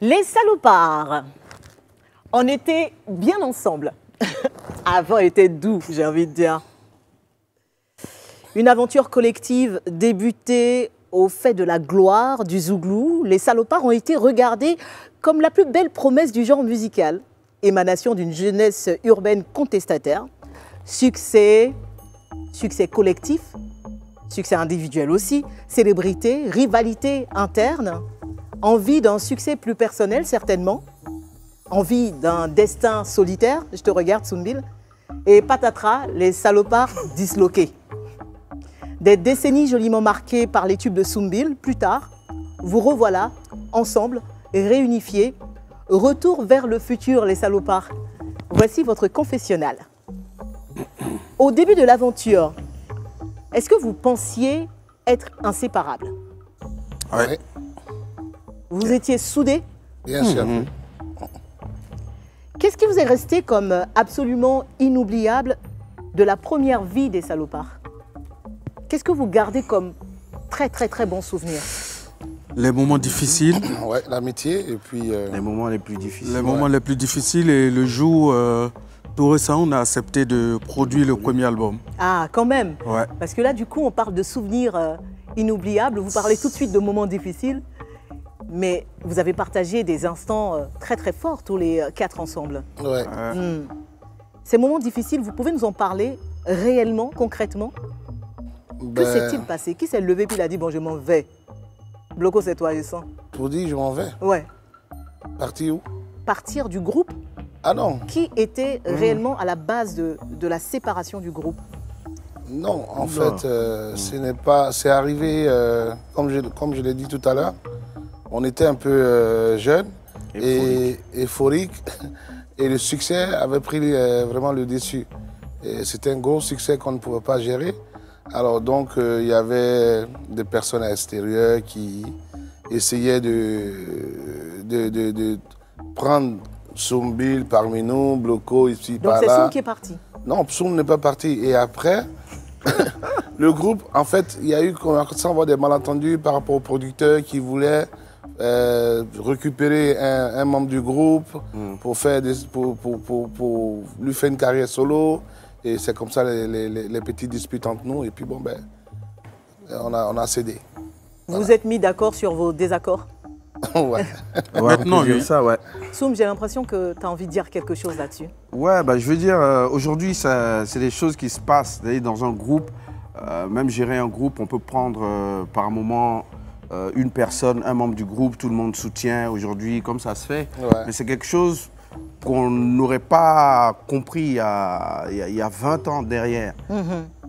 Les salopards, on était bien ensemble. Avant était doux, j'ai envie de dire. Une aventure collective débutée au fait de la gloire du zouglou. Les salopards ont été regardés comme la plus belle promesse du genre musical, émanation d'une jeunesse urbaine contestataire. Succès collectif, succès individuel aussi, célébrité, rivalité interne, envie d'un succès plus personnel certainement, envie d'un destin solitaire, je te regarde Soumbil, et patatras, les salopards disloqués. Des décennies joliment marquées par les tubes de Soumbil, plus tard, vous revoilà, ensemble, réunifiés, retour vers le futur les salopards. Voici votre confessionnal. Au début de l'aventure, est-ce que vous pensiez être inséparables? Oui. Vous étiez soudés? Bien sûr. Qu'est-ce qui vous est resté comme absolument inoubliable de la première vie des salopards? Qu'est-ce que vous gardez comme très bon souvenir? Les moments difficiles. Ouais, l'amitié et puis... Les moments les plus difficiles. Les moments les plus difficiles et le jour, tout récent, on a accepté de produire le premier album. Ah, quand même. Ouais. Parce que là, du coup, on parle de souvenirs inoubliables. Vous parlez tout de suite de moments difficiles. Mais vous avez partagé des instants très forts, tous les 4 ensemble. Ouais. Ces moments difficiles, vous pouvez nous en parler réellement, concrètement? Que s'est-il passé? Qui s'est levé puis il a dit, bon, je m'en vais? Bloco, c'est toi, je sens. Pour dire, je m'en vais. Ouais. Parti où? Partir du groupe? Ah non. Qui était réellement à la base de la séparation du groupe? Non, en fait, ce n'est pas... C'est arrivé, comme je l'ai dit tout à l'heure, on était un peu jeunes et euphoriques. Et le succès avait pris vraiment le dessus. C'était un gros succès qu'on ne pouvait pas gérer. Alors donc, il y avait des personnes à l'extérieur qui essayaient de prendre Soumbil parmi nous, Bloco ici, par là. Donc c'est Soum qui est parti? Non, Soum n'est pas parti. Et après, le groupe, en fait, il y a eu des malentendus par rapport au producteur qui voulait récupérer un membre du groupe pour lui faire une carrière solo. Et c'est comme ça les petites disputes entre nous. Et puis bon, ben, on a cédé. Vous vous êtes mis d'accord sur vos désaccords? Ouais. Maintenant, oui. Ça, ouais. Soum, j'ai l'impression que tu as envie de dire quelque chose là-dessus. Ouais, bah, je veux dire, aujourd'hui, c'est des choses qui se passent. Dans un groupe, même gérer un groupe, on peut prendre par moment une personne, un membre du groupe, tout le monde soutient aujourd'hui, comme ça se fait. Ouais. Mais c'est quelque chose qu'on n'aurait pas compris il y a 20 ans derrière.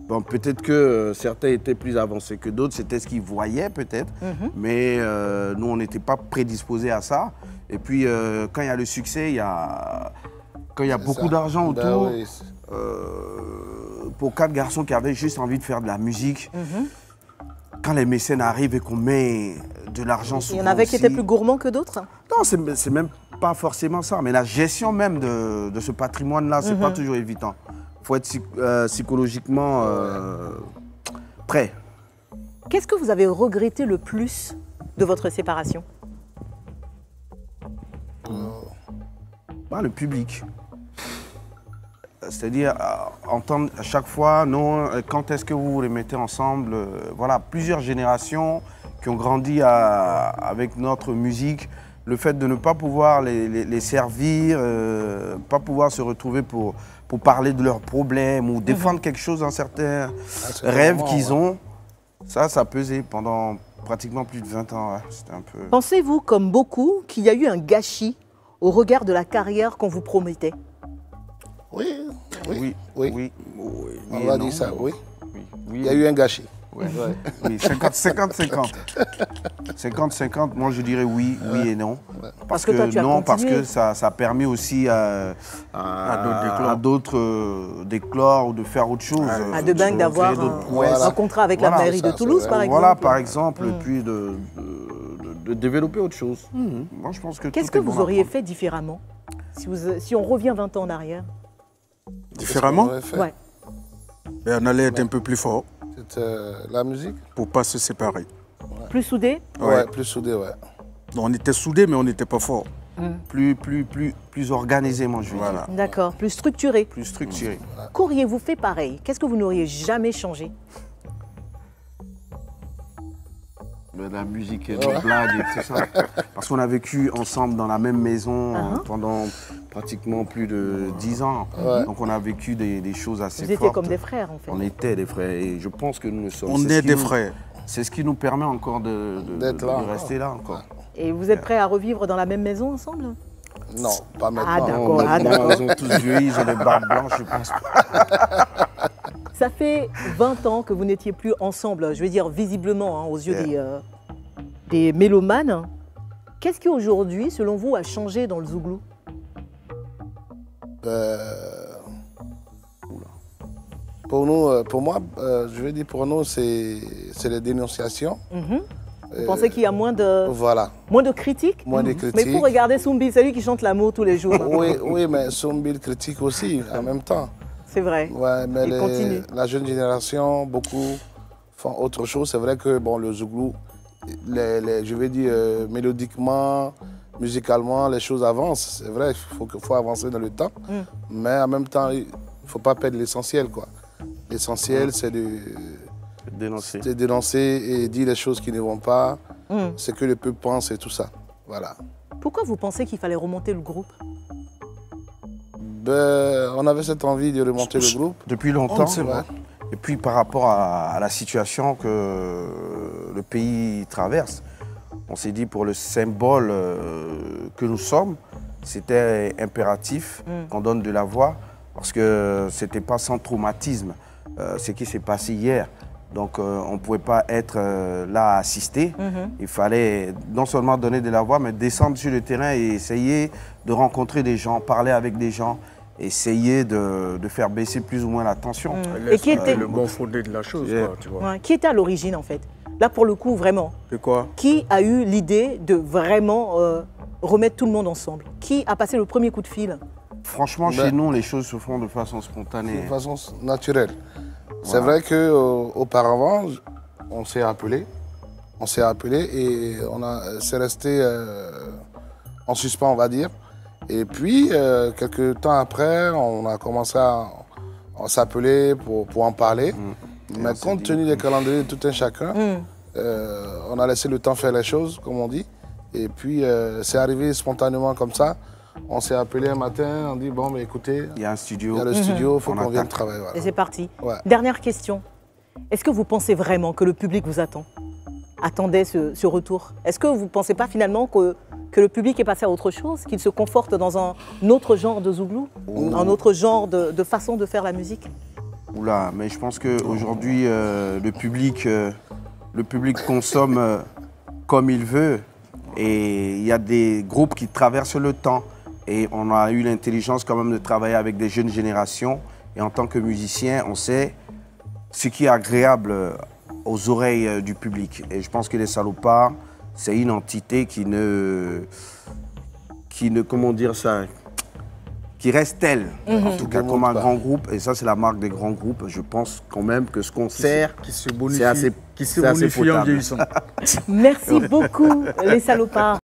Bon, peut-être que certains étaient plus avancés que d'autres, c'était ce qu'ils voyaient peut-être, mais nous, on n'était pas prédisposés à ça. Et puis, quand il y a le succès, quand il y a beaucoup d'argent autour, oui. pour 4 garçons qui avaient juste envie de faire de la musique, quand les mécènes arrivent et qu'on met de l'argent sur Il y en avait qui étaient plus gourmands que d'autres? Non, c'est même pas forcément ça, mais la gestion même de ce patrimoine-là, c'est pas toujours évident. Il faut être psychologiquement prêt. Qu'est-ce que vous avez regretté le plus de votre séparation? Le public. C'est-à-dire, entendre à chaque fois, non, quand est-ce que vous les mettez ensemble? Voilà, plusieurs générations qui ont grandi avec notre musique. Le fait de ne pas pouvoir les servir, pas pouvoir se retrouver pour parler de leurs problèmes ou défendre quelque chose, un certain rêve qu'ils ont, ça a pesé pendant pratiquement plus de 20 ans. Ouais. C'était un peu... Pensez-vous, comme beaucoup, qu'il y a eu un gâchis au regard de la carrière qu'on vous promettait? Oui. On et va non. dire ça, oui. Oui. Il y a eu un gâchis. Ouais. Oui, 50-50. 50-50, moi je dirais oui et non. Parce que toi, tu as non, parce continué. que ça a permis aussi à d'autres d'éclore ou de faire autre chose. À Debang d'avoir un contrat avec la mairie de Toulouse, par exemple. Voilà, par exemple, et puis de développer autre chose. Moi, je pense que Qu'est-ce tout que est bon vous à auriez prendre. fait différemment si on revient 20 ans en arrière? Différemment, Ouais. et on allait être un peu plus fort C'est la musique. pour ne pas se séparer. Plus soudés? Ouais, plus soudé, ouais. On était soudés, mais on n'était pas forts. Plus organisé, moi, je veux dire. D'accord, plus structuré. Plus structuré. Qu'auriez-vous fait pareil? Qu'est-ce que vous n'auriez jamais changé? La musique et les blagues et tout ça. Parce qu'on a vécu ensemble dans la même maison pendant pratiquement plus de 10 ans. Donc on a vécu des choses assez fortes. Vous étiez comme des frères, en fait. On était des frères et je pense que nous sommes. On est des frères. C'est ce qui nous permet encore de rester là encore. Et vous êtes prêts à revivre dans la même maison ensemble? Non, pas maintenant. Ah d'accord, Maintenant, ils ont tous vieilli, ils ont des barbes blanches, je pense pas. Ça fait 20 ans que vous n'étiez plus ensemble, je veux dire visiblement, hein, aux yeux des mélomanes. Qu'est-ce qui aujourd'hui, selon vous, a changé dans le Zouglou? Pour nous, pour moi, je vais dire pour nous, c'est les dénonciations. Vous pensez qu'il y a moins de, moins de critiques? Moins de critiques. Mais il faut regarder Soumbi, c'est lui qui chante l'amour tous les jours. Oui, mais Soumbi le critique aussi, en même temps. C'est vrai. Ouais, mais il continue. La jeune génération, beaucoup font autre chose. C'est vrai que bon, le Zouglou, je vais dire mélodiquement, musicalement, les choses avancent. C'est vrai, il faut avancer dans le temps. Mais en même temps, il ne faut pas perdre l'essentiel, quoi. L'essentiel, c'est de dénoncer et dire les choses qui ne vont pas, ce que le peuple pense et tout ça. Voilà. Pourquoi vous pensez qu'il fallait remonter le groupe? On avait cette envie de remonter le groupe. Depuis longtemps. Et puis par rapport à la situation que le pays traverse, on s'est dit pour le symbole que nous sommes, c'était impératif qu'on donne de la voix parce que ce n'était pas sans traumatisme ce qui s'est passé hier. Donc on ne pouvait pas être là à assister. Il fallait non seulement donner de la voix, mais descendre sur le terrain et essayer de rencontrer des gens, parler avec des gens, essayer de faire baisser plus ou moins la tension. Et qui était le bon fondé de la chose, quoi, tu vois. Qui était à l'origine en fait? Là pour le coup, vraiment. De quoi? Qui a eu l'idée de vraiment remettre tout le monde ensemble? Qui a passé le premier coup de fil? Franchement, chez nous, les choses se font de façon spontanée. De façon naturelle. C'est vrai qu'auparavant, on s'est appelé. Et c'est resté en suspens, on va dire. Et puis, quelques temps après, on a commencé à s'appeler pour en parler. Mais compte tenu des calendriers de tout un chacun, on a laissé le temps faire les choses, comme on dit. Et puis, c'est arrivé spontanément comme ça. On s'est appelé un matin, on dit, bon, mais écoutez, il y a un studio. Il y a le studio, il faut qu'on vienne travailler. Voilà. Et c'est parti. Ouais. Dernière question. Est-ce que vous pensez vraiment que le public vous attendait ce retour? Est-ce que vous ne pensez pas finalement que le public est passé à autre chose, qu'il se conforte dans un autre genre de Zouglou, un autre genre de façon de faire la musique? Oula, mais je pense qu'aujourd'hui, le public consomme comme il veut. Et il y a des groupes qui traversent le temps. Et on a eu l'intelligence quand même de travailler avec des jeunes générations. Et en tant que musicien, on sait ce qui est agréable aux oreilles du public. Et je pense que les Salopards, c'est une entité qui comment dire ça, qui reste telle, en tout cas comme un grand groupe. Et ça, c'est la marque des grands groupes. Je pense quand même que ce qu'on sert, c'est assez en vieillissant. Merci beaucoup, les Salopards.